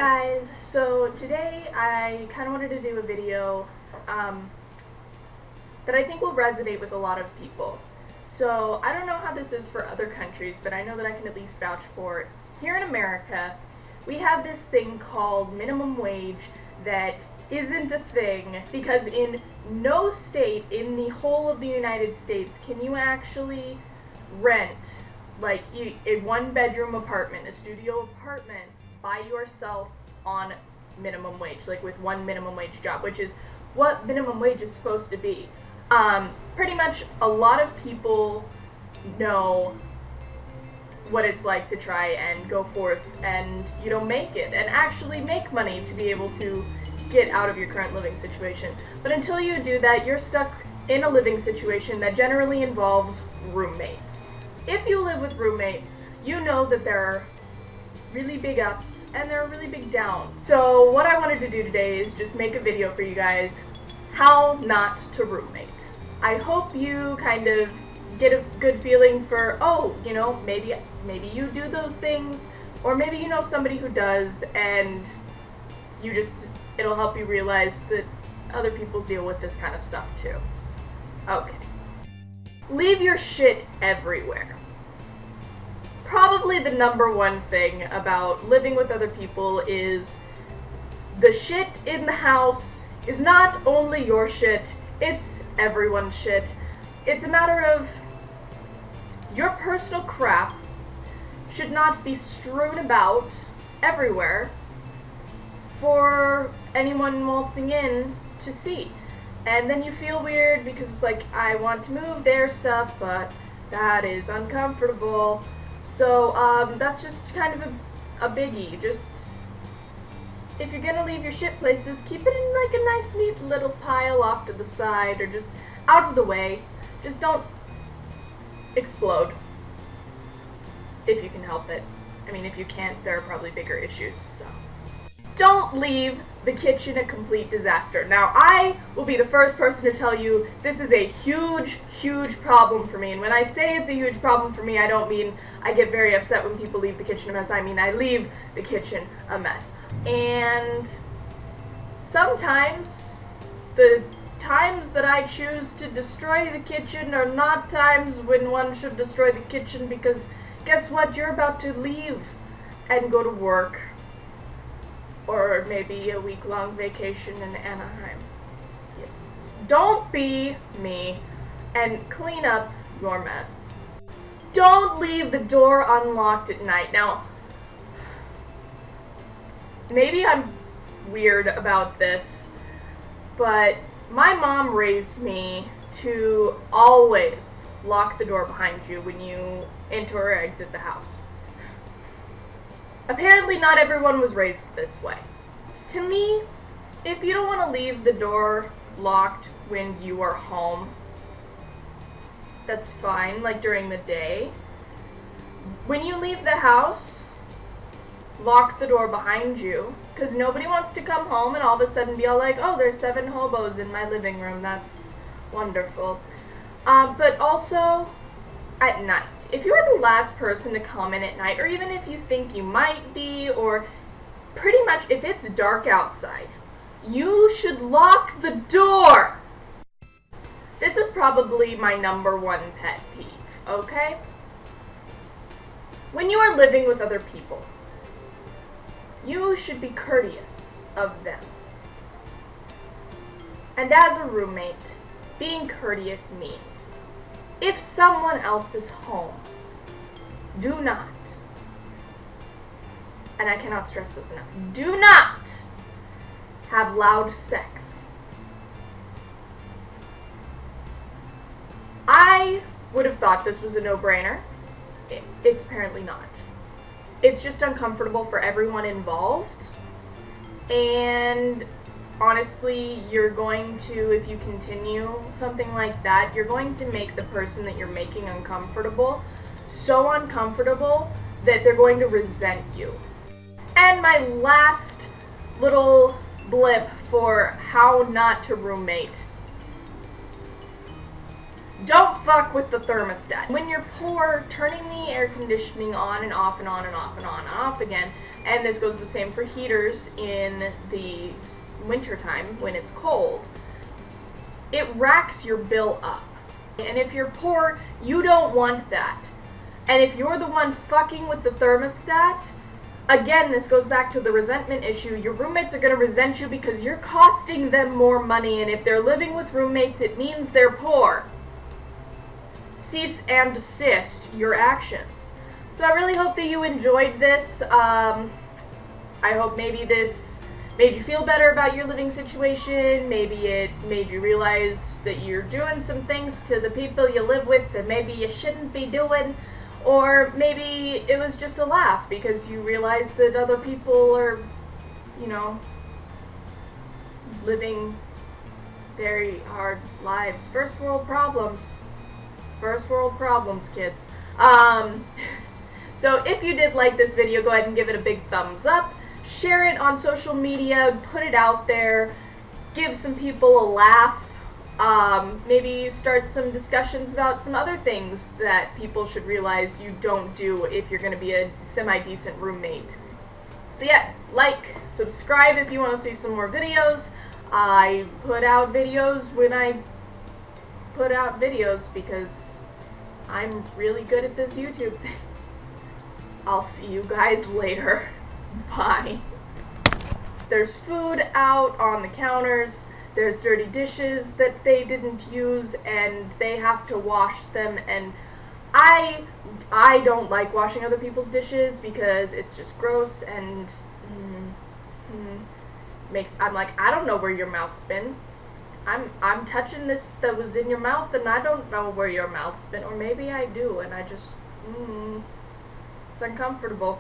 guys, so today I kind of wanted to do a video that I think will resonate with a lot of people. So I don't know how this is for other countries, but I know that I can at least vouch for it. Here in America, we have this thing called minimum wage that isn't a thing because in no state in the whole of the United States can you actually rent like a one-bedroom apartment, a studio apartment by yourself on minimum wage, like with one minimum wage job, which is what minimum wage is supposed to be. Pretty much a lot of people know what it's like to try and go forth and, you know, make it and actually make money to be able to get out of your current living situation. But until you do that, you're stuck in a living situation that generally involves roommates. If you live with roommates, you know that there are really big ups and there are really big downs. So what I wanted to do today is just make a video for you guys, how not to roommate. I hope you kind of get a good feeling for, oh, you know, maybe you do those things, or maybe you know somebody who does, and it'll help you realize that other people deal with this kind of stuff too. Okay. Leave your shit everywhere. Probably the number one thing about living with other people is the shit in the house is not only your shit, it's everyone's shit. It's a matter of your personal crap should not be strewn about everywhere for anyone waltzing in to see. And then you feel weird because it's like, I want to move their stuff, but that is uncomfortable. So that's just kind of a biggie. Just, if you're gonna leave your shit places, keep it in like a nice neat little pile off to the side or just out of the way. Just don't explode if you can help it. I mean, if you can't, there are probably bigger issues, so. Don't leave the kitchen a complete disaster. Now, I will be the first person to tell you this is a huge, huge problem for me. And when I say it's a huge problem for me, I don't mean I get very upset when people leave the kitchen a mess. I mean I leave the kitchen a mess. And sometimes the times that I choose to destroy the kitchen are not times when one should destroy the kitchen, because guess what? You're about to leave and go to work. Or maybe a week-long vacation in Anaheim. Yes. Don't be me and clean up your mess. Don't leave the door unlocked at night. Now, maybe I'm weird about this, but my mom raised me to always lock the door behind you when you enter or exit the house. Apparently not everyone was raised this way. To me, if you don't want to leave the door locked when you are home, that's fine, like during the day. When you leave the house, lock the door behind you, because nobody wants to come home and all of a sudden be all like, oh, there's 7 hobos in my living room, that's wonderful. But also, at night. If you're the last person to come in at night, or even if you think you might be, or pretty much if it's dark outside, you should lock the door. This is probably my number one pet peeve, okay? When you are living with other people, you should be courteous of them. And as a roommate, being courteous means if someone else is home, do not, and I cannot stress this enough, do not have loud sex. I would have thought this was a no-brainer. It's apparently not. It's just uncomfortable for everyone involved, and honestly, you're going to, if you continue something like that, you're going to make the person that you're making uncomfortable so uncomfortable that they're going to resent you. And my last little blip for how not to roommate. Don't fuck with the thermostat. When you're poor, turning the air conditioning on and off and on and off and on and off again and this goes the same for heaters in the wintertime when it's cold. It racks your bill up. And if you're poor, you don't want that. And if you're the one fucking with the thermostat, again, this goes back to the resentment issue. Your roommates are going to resent you because you're costing them more money, and if they're living with roommates, it means they're poor. Cease and desist your actions. So I really hope that you enjoyed this. I hope maybe this made you feel better about your living situation. Maybe it made you realize that you're doing some things to the people you live with that maybe you shouldn't be doing. Or maybe it was just a laugh because you realized that other people are, you know, living very hard lives. First world problems. First world problems, kids. So if you did like this video, go ahead and give it a big thumbs up. Share it on social media, put it out there, give some people a laugh. Maybe start some discussions about some other things that people should realize you don't do if you're going to be a semi-decent roommate. So yeah, like, subscribe if you want to see some more videos. I put out videos when I put out videos because I'm really good at this YouTube thing. I'll see you guys later. Bye. There's food out on the counters. There's dirty dishes that they didn't use and they have to wash them, and I don't like washing other people's dishes because it's just gross and I'm like, I don't know where your mouth's been. I'm touching this that was in your mouth and I don't know where your mouth's been, or maybe I do and I just it's uncomfortable.